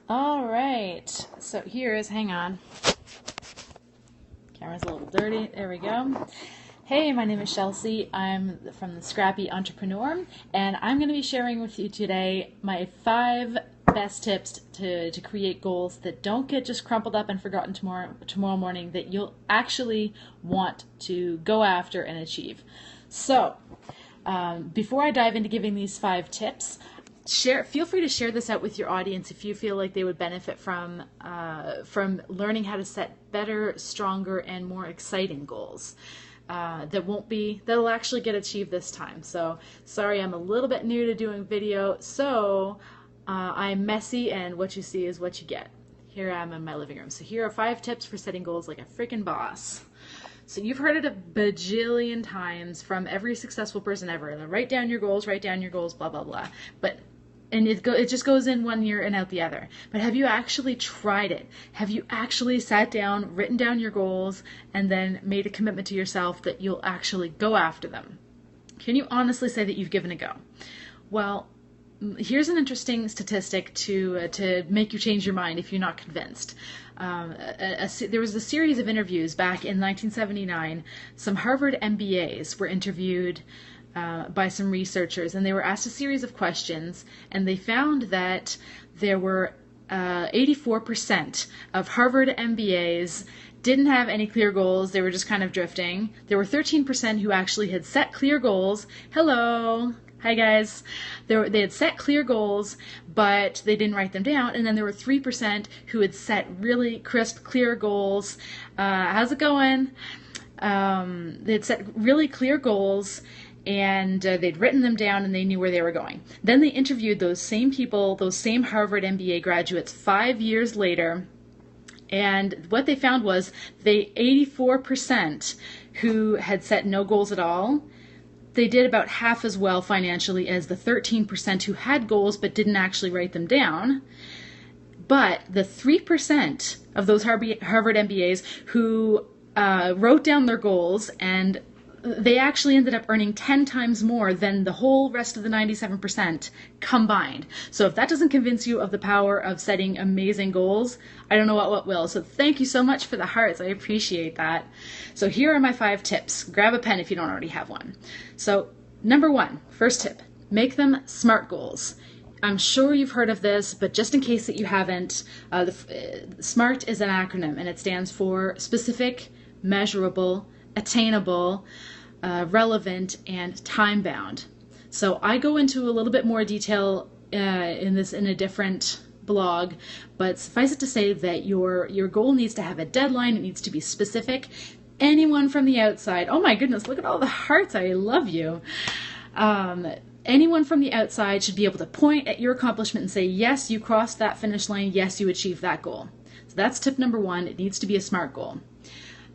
All right, so hang on. Camera's a little dirty. There we go. Hey, my name is Chelsea. I'm from the Scrappy Entrepreneur, and I'm going to be sharing with you today my 5 best tips to create goals that don't get just crumpled up and forgotten tomorrow morning, that you'll actually want to go after and achieve. So, before I dive into giving these 5 tips, feel free to share this out with your audience if you feel like they would benefit from learning how to set better, stronger, and more exciting goals that'll actually get achieved this time. So sorry, I'm a little bit new to doing video, so I'm messy, and what you see is what you get. Here I am in my living room. So here are 5 tips for setting goals like a freaking boss. So you've heard it a bajillion times from every successful person ever. Write down your goals, blah, blah, blah. And it just goes in one ear and out the other. But have you actually tried it? Have you actually sat down, written down your goals, and then made a commitment to yourself that you'll actually go after them? Can you honestly say that you've given a go? Well, here's an interesting statistic to make you change your mind if you're not convinced. There was a series of interviews back in 1979. Some Harvard MBAs were interviewed by some researchers, and they were asked a series of questions, and they found that there were 84% of Harvard MBAs didn't have any clear goals. They were just kind of drifting. There were 13% who actually had set clear goals. Hello. Hi guys. They had set clear goals, but they didn't write them down. And then there were 3% who had set really crisp, clear goals. How's it going? They had set really clear goals, and they'd written them down, and they knew where they were going. Then they interviewed those same people, those same Harvard MBA graduates 5 years later, and what they found was the 84% who had set no goals at all, they did about half as well financially as the 13% who had goals but didn't actually write them down. But the 3% of those Harvard MBAs who wrote down their goals, and they actually ended up earning 10 times more than the whole rest of the 97% combined. So if that doesn't convince you of the power of setting amazing goals, I don't know what will. So thank you so much for the hearts. I appreciate that. So here are my 5 tips. Grab a pen if you don't already have one. So number 1, first tip, make them SMART goals. I'm sure you've heard of this, but just in case that you haven't, SMART is an acronym, and it stands for specific, measurable, attainable, relevant, and time-bound. So I go into a little bit more detail in a different blog, but suffice it to say that your goal needs to have a deadline. It needs to be specific. Anyone from the outside, oh my goodness, look at all the hearts, I love you. Anyone from the outside should be able to point at your accomplishment and say, yes, you crossed that finish line, yes, you achieved that goal. So that's tip number 1. It needs to be a SMART goal.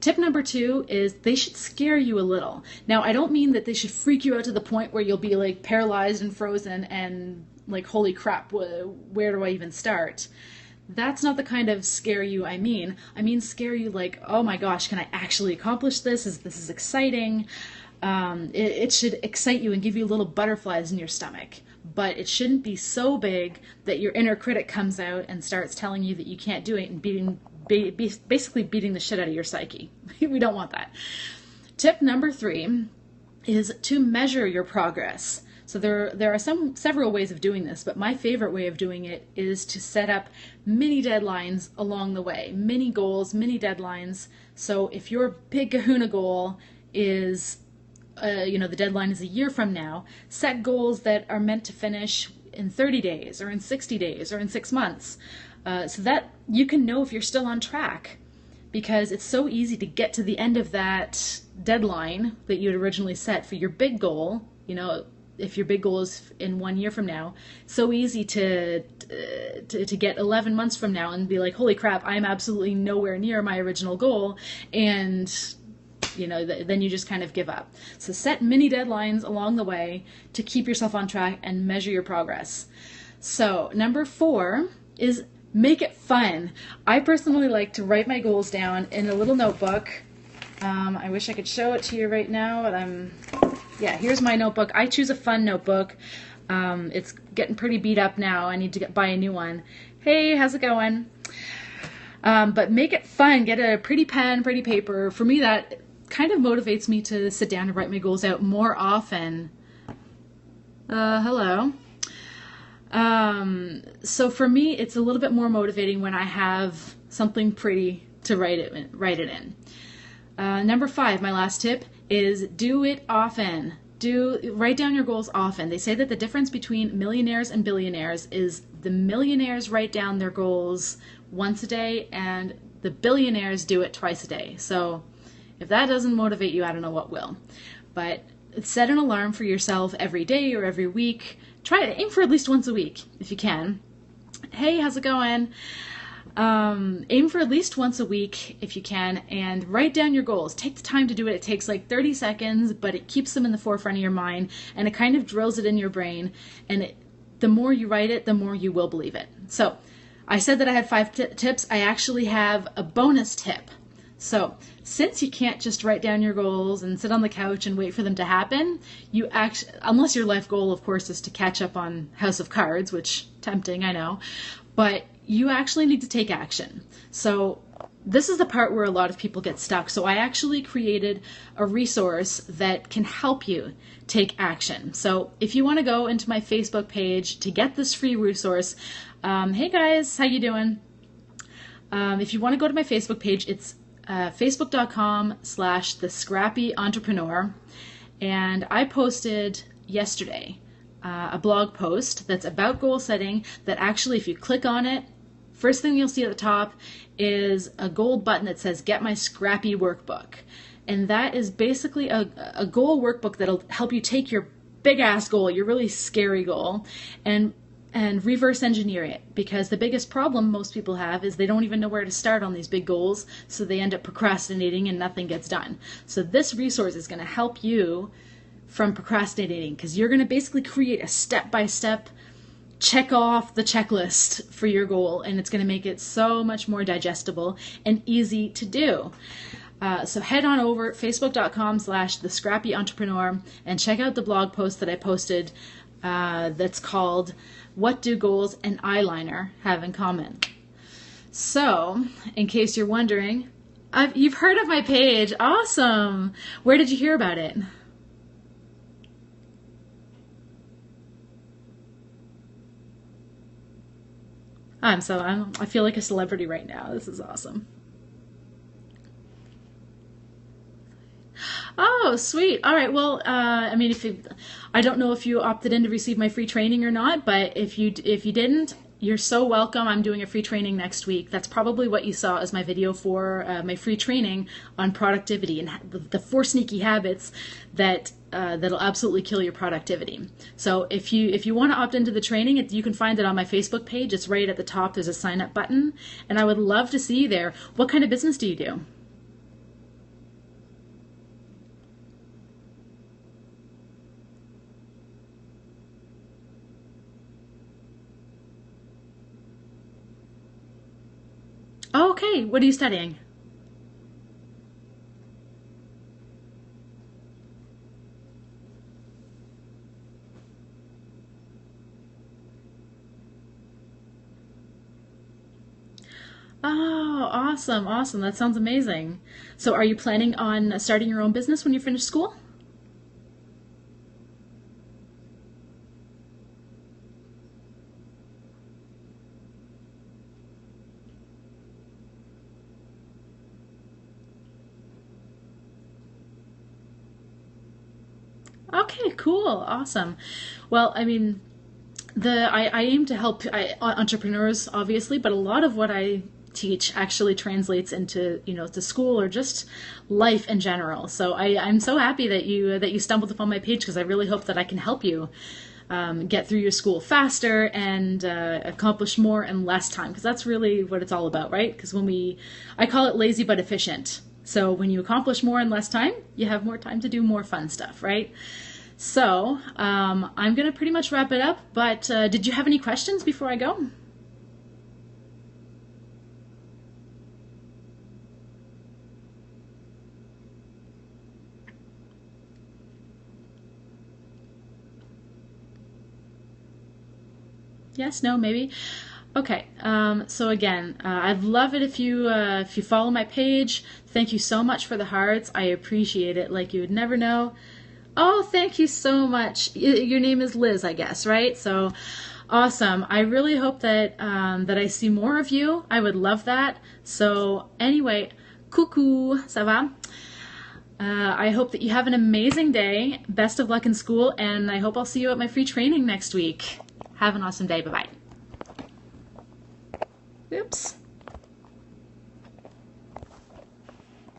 Tip number 2 is they should scare you a little. Now, I don't mean that they should freak you out to the point where you'll be like paralyzed and frozen and like, holy crap, where do I even start? That's not the kind of scare you I mean. I mean scare you like, oh my gosh, can I actually accomplish this? This is exciting. It should excite you and give you little butterflies in your stomach. But it shouldn't be so big that your inner critic comes out and starts telling you that you can't do it and basically beating the shit out of your psyche. We don't want that. Tip number 3 is to measure your progress. So there are several ways of doing this, but my favorite way of doing it is to set up mini deadlines along the way. Mini goals, mini deadlines. So if your big kahuna goal is, the deadline is a year from now, set goals that are meant to finish in 30 days or in 60 days or in 6 months. So that you can know if you're still on track, because it's so easy to get to the end of that deadline that you had originally set for your big goal. If your big goal is in 1 year from now, so easy to get 11 months from now and be like, holy crap, I'm absolutely nowhere near my original goal, and then you just kind of give up. So set mini deadlines along the way to keep yourself on track and measure your progress. So number 4 is make it fun. I personally like to write my goals down in a little notebook. I wish I could show it to you right now, but here's my notebook. I choose a fun notebook. It's getting pretty beat up now. I need to buy a new one. Hey, how's it going? But make it fun. Get a pretty pen, pretty paper. For me, that kind of motivates me to sit down and write my goals out more often. Hello. So for me, it's a little bit more motivating when I have something pretty to write it in. Number 5, my last tip, is do it often. Write down your goals often. They say that the difference between millionaires and billionaires is the millionaires write down their goals once a day and the billionaires do it twice a day. So if that doesn't motivate you, I don't know what will. But set an alarm for yourself every day or every week. Try to aim for at least once a week if you can. Hey, how's it going? Aim for at least once a week if you can, and write down your goals. Take the time to do it. It takes like 30 seconds, but it keeps them in the forefront of your mind, and it kind of drills it in your brain. And the more you write it, the more you will believe it. So I said that I had 5 tips. I actually have a bonus tip. So since you can't just write down your goals and sit on the couch and wait for them to happen, unless your life goal, of course, is to catch up on House of Cards, which tempting, I know, but you actually need to take action. So this is the part where a lot of people get stuck. So I actually created a resource that can help you take action. So if you want to go into my Facebook page to get this free resource, hey guys, how you doing? If you want to go to my Facebook page, it's facebook.com/the Scrappy Entrepreneur. And I posted yesterday a blog post that's about goal setting that actually, if you click on it, first thing you'll see at the top is a gold button that says Get My Scrappy Workbook. And that is basically a goal workbook that'll help you take your big ass goal, your really scary goal, and reverse engineer it, because the biggest problem most people have is they don't even know where to start on these big goals, so they end up procrastinating and nothing gets done. So this resource is going to help you from procrastinating, because you're going to basically create a step-by-step check off the checklist for your goal, and it's going to make it so much more digestible and easy to do. So head on over facebook.com/the Scrappy Entrepreneur and check out the blog post that I posted that's called What Do Goals and Eyeliner Have in Common? So, in case you're wondering, you've heard of my page. Awesome. Where did you hear about it? I feel like a celebrity right now. This is awesome. Oh, sweet. All right. Well, I don't know if you opted in to receive my free training or not, but if you didn't, you're so welcome. I'm doing a free training next week. That's probably what you saw as my video for my free training on productivity and the 4 sneaky habits that'll absolutely kill your productivity. So if you want to opt into the training, you can find it on my Facebook page. It's right at the top. There's a sign up button, and I would love to see you there. What kind of business do you do? Oh, okay. What are you studying? Oh, awesome. Awesome. That sounds amazing. So are you planning on starting your own business when you finish school? Okay, cool. Awesome. Well, I aim to help entrepreneurs, obviously, but a lot of what I teach actually translates into to school or just life in general. So I'm so happy that you stumbled upon my page, because I really hope that I can help you get through your school faster and accomplish more in less time, because that's really what it's all about, right? Because I call it lazy but efficient. So when you accomplish more in less time, you have more time to do more fun stuff, right? So I'm going to pretty much wrap it up, but did you have any questions before I go? Yes, no, maybe. Okay, so again, I'd love it if you follow my page. Thank you so much for the hearts. I appreciate it like you would never know. Oh, thank you so much. Your name is Liz, I guess, right? So awesome. I really hope that that I see more of you. I would love that. So anyway, coucou, ça va? I hope that you have an amazing day. Best of luck in school, and I hope I'll see you at my free training next week. Have an awesome day. Bye-bye. Oops.